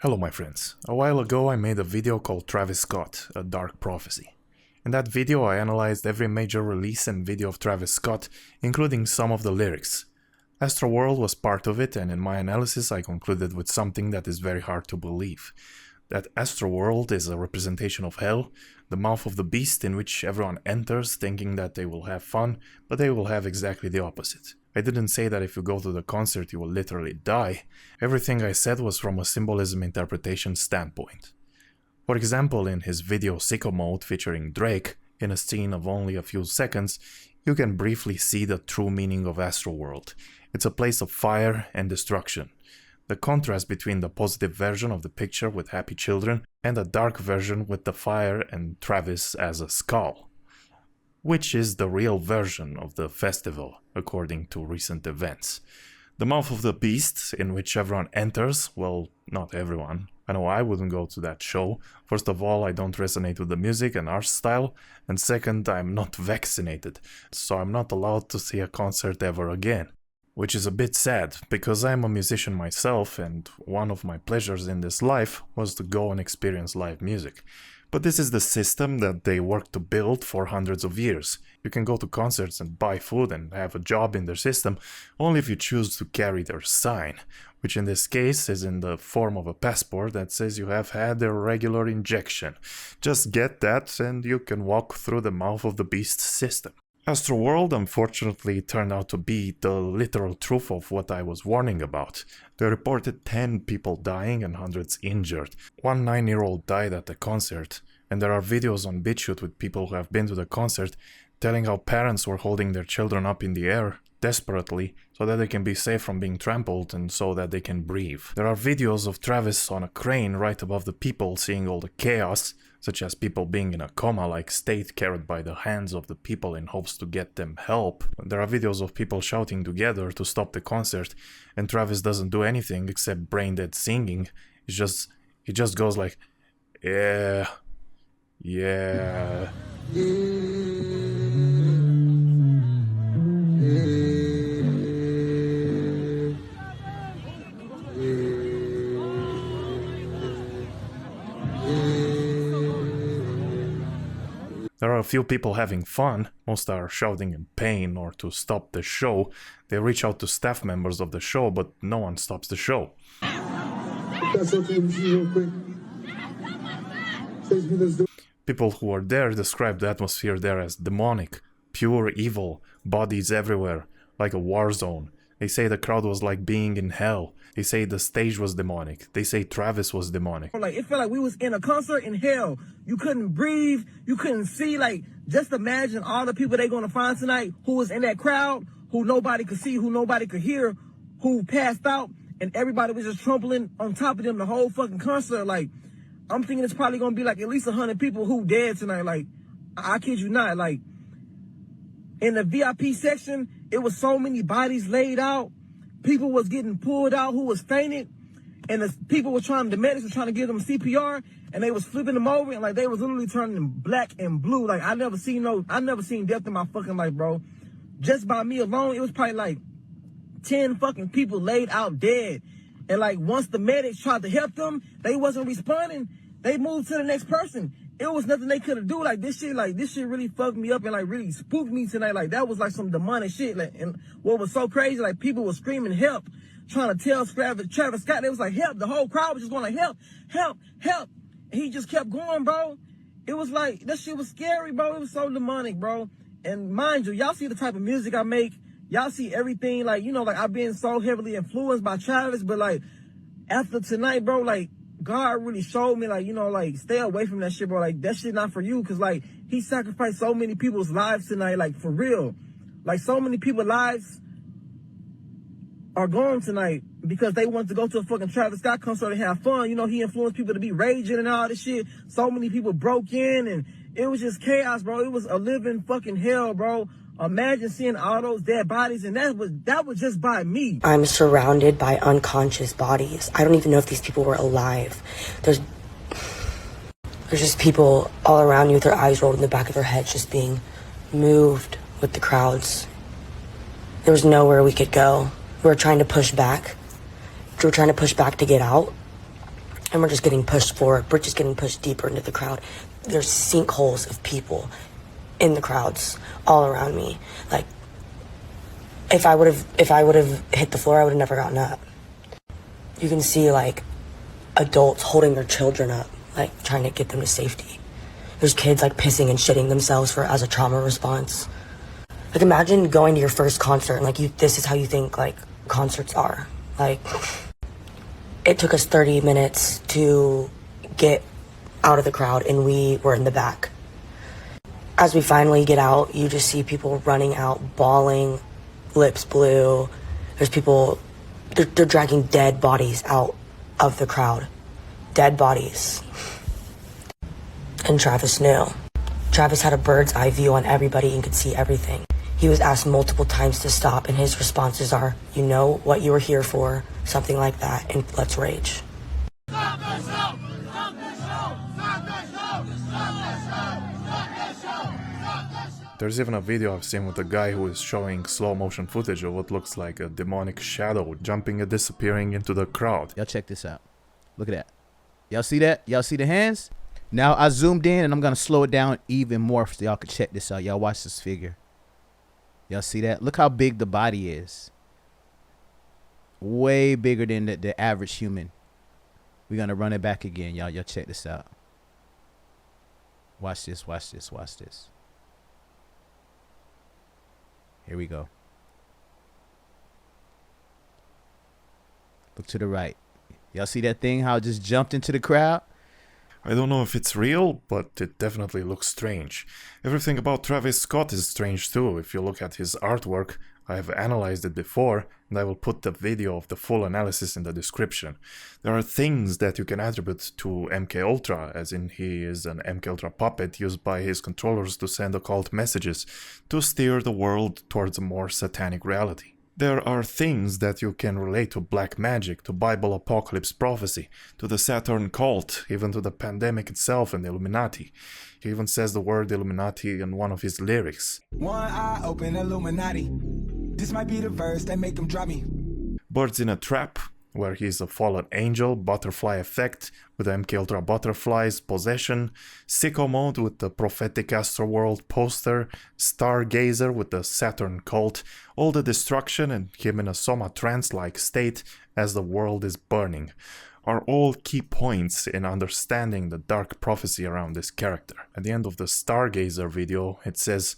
Hello my friends, a while ago I made a video called Travis Scott, A Dark Prophecy. In that video I analyzed every major release and video of Travis Scott, including some of the lyrics. Astroworld was part of it, and in my analysis I concluded with something that is very hard to believe. That Astroworld is a representation of hell, the mouth of the beast in which everyone enters thinking that they will have fun, but they will have exactly the opposite. I didn't say that if you go to the concert you will literally die. Everything I said was from a symbolism interpretation standpoint. For example, in his video Sicko Mode featuring Drake, in a scene of only a few seconds, you can briefly see the true meaning of Astroworld. It's a place of fire and destruction. The contrast between the positive version of the picture with happy children and the dark version with the fire and Travis as a skull. Which is the real version of the festival, according to recent events. The mouth of the beast, in which everyone enters, well, not everyone. I know I wouldn't go to that show. First of all, I don't resonate with the music and art style, and second, I'm not vaccinated, so I'm not allowed to see a concert ever again. Which is a bit sad, because I'm a musician myself, and one of my pleasures in this life was to go and experience live music. But this is the system that they worked to build for hundreds of years. You can go to concerts and buy food and have a job in their system only if you choose to carry their sign, which in this case is in the form of a passport that says you have had a regular injection. Just get that and you can walk through the mouth of the beast system. Astroworld unfortunately turned out to be the literal truth of what I was warning about. They reported 10 people dying and hundreds injured. One 9-year-old died at the concert, and there are videos on BitChute with people who have been to the concert telling how parents were holding their children up in the air desperately so that they can be safe from being trampled and so that they can breathe. There are videos of Travis on a crane right above the people seeing all the chaos, such as people being in a coma-like state carried by the hands of the people in hopes to get them help. There are videos of people shouting together to stop the concert, and Travis doesn't do anything except brain-dead singing. He just goes like, yeah. There are a few people having fun, most are shouting in pain or to stop the show. They reach out to staff members of the show, but no one stops the show. That's okay with you real quick. People who are there describe the atmosphere there as demonic, pure evil, bodies everywhere, like a war zone. They say the crowd was like being in hell. They say the stage was demonic. They say Travis was demonic. Like, it felt like we was in a concert in hell. You couldn't breathe. You couldn't see. Like, just imagine all the people they're going to find tonight who was in that crowd, who nobody could see, who nobody could hear, who passed out, and everybody was just trampling on top of them the whole fucking concert. Like, I'm thinking it's probably going to be like at least 100 people who dead tonight. Like, I kid you not. Like, in the VIP section, it was so many bodies laid out. People was getting pulled out who was fainted. And the medics were trying to give them CPR, and they was flipping them over, and like they was literally turning black and blue. Like I never seen death in my fucking life, bro. Just by me alone, it was probably like 10 fucking people laid out dead. And like once the medics tried to help them, they wasn't responding. They moved to the next person. It was nothing they could do. Like this shit really fucked me up and like really spooked me tonight. Like that was like some demonic shit. Like, and what was so crazy, like people were screaming help, trying to tell Travis Scott. They was like help. The whole crowd was just going like help. And he just kept going, bro. It was like that shit was scary, bro. It was so demonic, bro. And mind you, y'all see the type of music I make. Y'all see everything. Like, you know, like I've been so heavily influenced by Travis, but like after tonight, bro, like God really showed me, like, you know, like, stay away from that shit, bro. Like, that shit not for you, because, like, he sacrificed so many people's lives tonight, like, for real. Like, so many people's lives are gone tonight because they want to go to a fucking Travis Scott concert and have fun. You know, he influenced people to be raging and all this shit. So many people broke in, and it was just chaos, bro. It was a living fucking hell, bro. Imagine seeing all those dead bodies, and that was just by me. I'm surrounded by unconscious bodies. I don't even know if these people were alive. There's just people all around you with their eyes rolled in the back of their heads, just being moved with the crowds. There was nowhere we could go. We were trying to push back. We were trying to push back to get out. And we're just getting pushed forward. We're just getting pushed deeper into the crowd. There's sinkholes of people in the crowds all around me. Like, if I would have hit the floor, I would have never gotten up. You can see, like, adults holding their children up, like, trying to get them to safety. There's kids, like, pissing and shitting themselves as a trauma response. Like, imagine going to your first concert and, like, this is how you think, like, concerts are. Like, it took us 30 minutes to get out of the crowd, and we were in the back. As we finally get out, you just see people running out, bawling, lips blue. There's people, they're dragging dead bodies out of the crowd. Dead bodies. And Travis knew. Travis had a bird's eye view on everybody and could see everything. He was asked multiple times to stop, and his responses are, "You know what you were here for," something like that, and let's rage. Stop the show! Stop the show! Stop the show! Stop the show! Stop the show! Stop the show! There's even a video I've seen with a guy who is showing slow motion footage of what looks like a demonic shadow jumping and disappearing into the crowd. Y'all check this out. Look at that. Y'all see that? Y'all see the hands? Now I zoomed in and I'm gonna slow it down even more so y'all can check this out. Y'all watch this figure. Y'all see that? Look how big the body is. Way bigger than the average human. We're gonna run it back again, y'all. Y'all check this out. Watch this, watch this, watch this. Here we go. Look to the right. Y'all see that thing, how it just jumped into the crowd? I don't know if it's real, but it definitely looks strange. Everything about Travis Scott is strange too. If you look at his artwork, I have analyzed it before, and I will put the video of the full analysis in the description. There are things that you can attribute to MKUltra, as in he is an MKUltra puppet used by his controllers to send occult messages to steer the world towards a more satanic reality. There are things that you can relate to black magic, to Bible apocalypse prophecy, to the Saturn cult, even to the pandemic itself and the Illuminati. He even says the word Illuminati in one of his lyrics. One eye open, Illuminati. This might be the verse that make them drop me. Birds in a Trap, where he is a fallen angel, Butterfly Effect with the MKUltra Butterflies, Possession, Sicko Mode with the prophetic Astroworld poster, Stargazer with the Saturn cult, all the destruction and him in a soma trance-like state as the world is burning, are all key points in understanding the dark prophecy around this character. At the end of the Stargazer video, it says,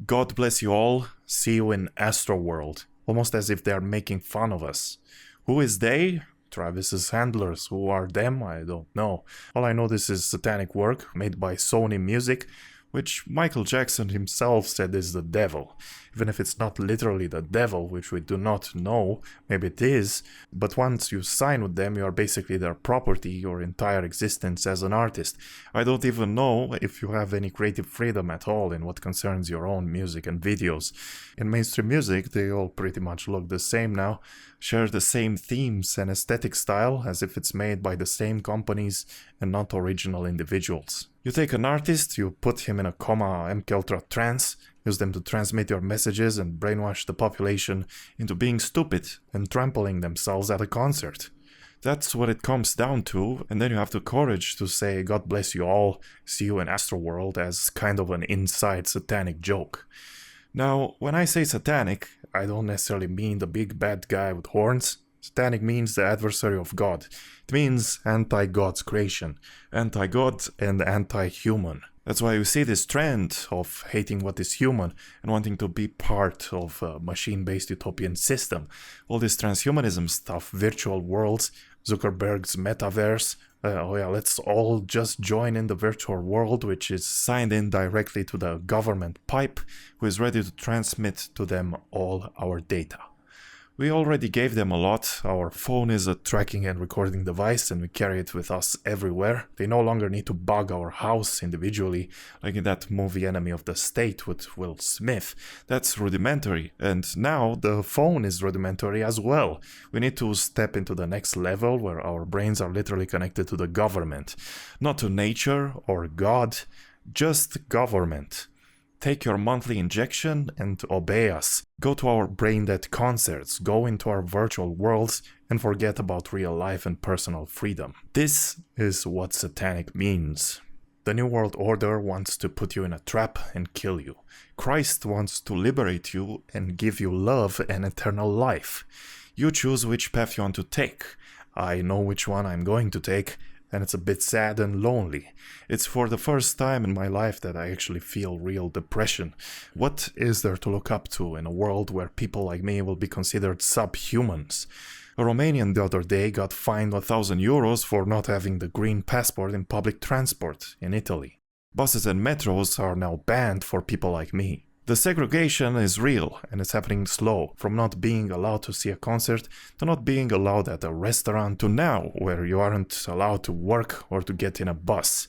"God bless you all, see you in Astroworld," almost as if they are making fun of us. Who is they? Travis's handlers. Who are them? I don't know. All I know, this is satanic work made by Sony Music, which Michael Jackson himself said is the devil. Even if it's not literally the devil, which we do not know, maybe it is, but once you sign with them, you are basically their property, your entire existence as an artist. I don't even know if you have any creative freedom at all in what concerns your own music and videos. In mainstream music, they all pretty much look the same now, share the same themes and aesthetic style, as if it's made by the same companies and not original individuals. You take an artist, you put him in a coma MKUltra trance, use them to transmit your messages and brainwash the population into being stupid and trampling themselves at a concert. That's what it comes down to, and then you have the courage to say "God bless you all, see you in Astroworld" as kind of an inside satanic joke. Now, when I say satanic, I don't necessarily mean the big bad guy with horns. Satanic means the adversary of God. It means anti-God's creation, anti-God and anti-human. That's why you see this trend of hating what is human and wanting to be part of a machine-based utopian system. All this transhumanism stuff, virtual worlds, Zuckerberg's metaverse. Let's all just join in the virtual world, which is signed in directly to the government pipe, who is ready to transmit to them all our data. We already gave them a lot. Our phone is a tracking and recording device and we carry it with us everywhere. They no longer need to bug our house individually, like in that movie Enemy of the State with Will Smith. That's rudimentary, and now the phone is rudimentary as well. We need to step into the next level where our brains are literally connected to the government. Not to nature or God, just government. Take your monthly injection and obey us. Go to our brain dead concerts, go into our virtual worlds and forget about real life and personal freedom. This is what Satanic means. The New World Order wants to put you in a trap and kill you. Christ wants to liberate you and give you love and eternal life. You choose which path you want to take. I know which one I'm going to take, and it's a bit sad and lonely. It's for the first time in my life that I actually feel real depression. What is there to look up to in a world where people like me will be considered subhumans? A Romanian the other day got fined 1,000 euros for not having the green passport in public transport in Italy. Buses and metros are now banned for people like me. The segregation is real and it's happening slow, from not being allowed to see a concert to not being allowed at a restaurant to now where you aren't allowed to work or to get in a bus.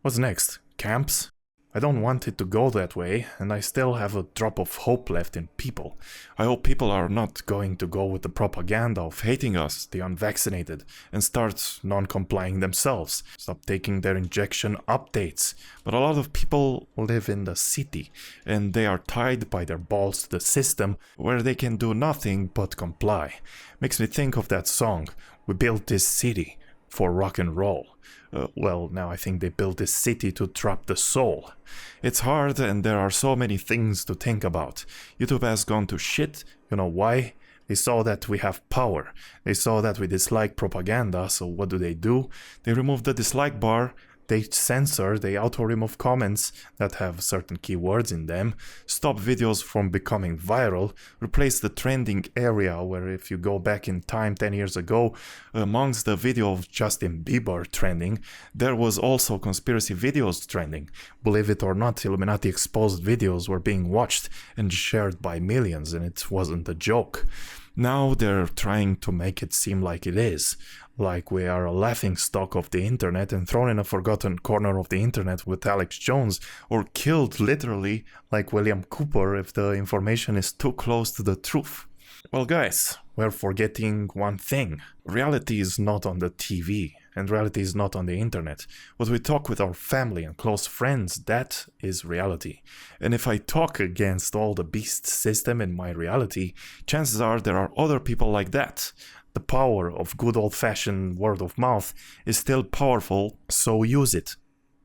What's next? Camps? I don't want it to go that way, and I still have a drop of hope left in people. I hope people are not going to go with the propaganda of hating us, the unvaccinated, and start non-complying themselves, stop taking their injection updates. But a lot of people live in the city, and they are tied by their balls to the system, where they can do nothing but comply. Makes me think of that song, "We Built This City for Rock and Roll." Well, now I think they built this city to trap the soul. It's hard and there are so many things to think about. YouTube has gone to shit. You know why? They saw that we have power. They saw that we dislike propaganda, so what do? They remove the dislike bar. They censor, they auto-remove comments that have certain keywords in them, stop videos from becoming viral, replace the trending area where if you go back in time 10 years ago, amongst the video of Justin Bieber trending, there was also conspiracy videos trending. Believe it or not, Illuminati exposed videos were being watched and shared by millions, and it wasn't a joke. Now they're trying to make it seem like it is. Like we are a laughingstock of the internet and thrown in a forgotten corner of the internet with Alex Jones, or killed literally like William Cooper if the information is too close to the truth. Well guys, we're forgetting one thing. Reality is not on the TV, and reality is not on the internet. What we talk with our family and close friends, that is reality. And if I talk against all the beast system in my reality, chances are there are other people like that. The power of good old-fashioned word of mouth is still powerful, so use it.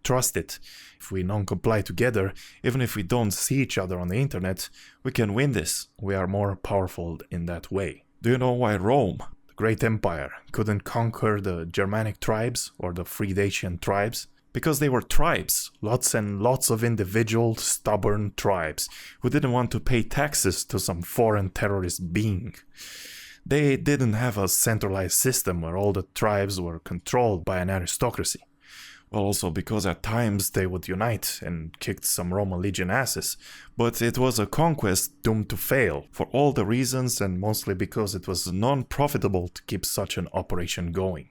Trust it. If we non-comply together, even if we don't see each other on the internet, we can win this. We are more powerful in that way. Do you know why Rome, the great empire, couldn't conquer the Germanic tribes or the free Dacian tribes? Because they were tribes, lots and lots of individual, stubborn tribes, who didn't want to pay taxes to some foreign terrorist being. They didn't have a centralized system where all the tribes were controlled by an aristocracy. Well, also because at times they would unite and kicked some Roman legion asses, but it was a conquest doomed to fail for all the reasons, and mostly because it was non-profitable to keep such an operation going.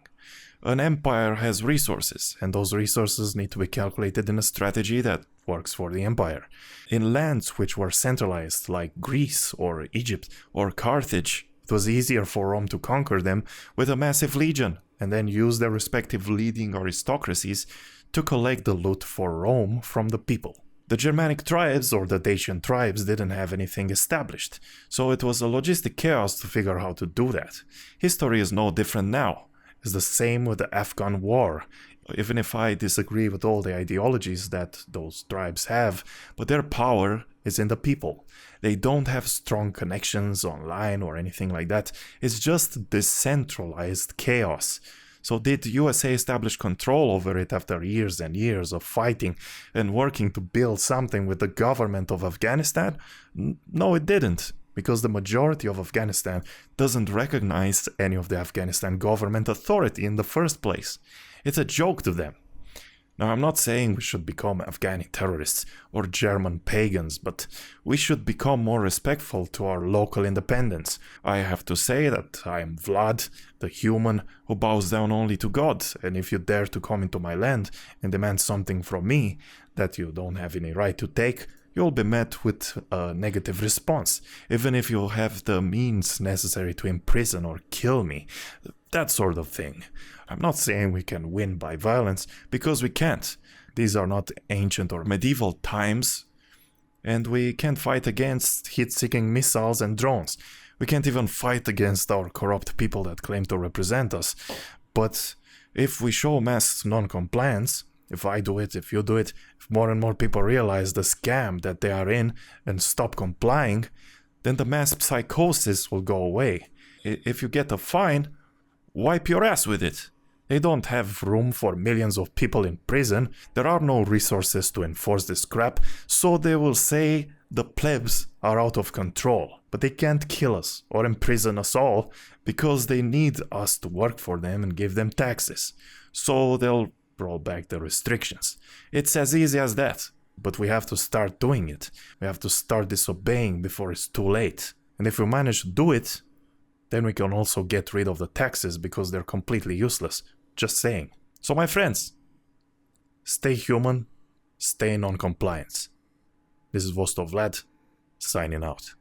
An empire has resources, and those resources need to be calculated in a strategy that works for the empire. In lands which were centralized, like Greece or Egypt or Carthage, it was easier for Rome to conquer them with a massive legion, and then use their respective leading aristocracies to collect the loot for Rome from the people. The Germanic tribes or the Dacian tribes didn't have anything established, so it was a logistic chaos to figure out how to do that. History is no different now. It's the same with the Afghan war. Even if I disagree with all the ideologies that those tribes have, but their power is in the people. They don't have strong connections online or anything like that. It's just decentralized chaos. So did USA establish control over it after years and years of fighting and working to build something with the government of Afghanistan? No, it didn't. Because the majority of Afghanistan doesn't recognize any of the Afghanistan government authority in the first place. It's a joke to them. Now, I'm not saying we should become Afghani terrorists or German pagans, but we should become more respectful to our local independence. I have to say that I am Vlad, the human who bows down only to God, and if you dare to come into my land and demand something from me that you don't have any right to take, you'll be met with a negative response, even if you have the means necessary to imprison or kill me. That sort of thing. I'm not saying we can win by violence, because we can't. These are not ancient or medieval times, and we can't fight against heat-seeking missiles and drones. We can't even fight against our corrupt people that claim to represent us. But if we show mass non-compliance, if I do it, if you do it, if more and more people realize the scam that they are in and stop complying, then the mass psychosis will go away. If you get a fine, wipe your ass with it. They don't have room for millions of people in prison. There are no resources to enforce this crap, so they will say the plebs are out of control. But they can't kill us or imprison us all because they need us to work for them and give them taxes. So they'll roll back the restrictions. It's as easy as that. But we have to start doing it. We have to start disobeying before it's too late. And if we manage to do it, then we can also get rid of the taxes because they're completely useless. Just saying. So my friends, stay human, stay in non-compliance. This is Vostov Vlad, signing out.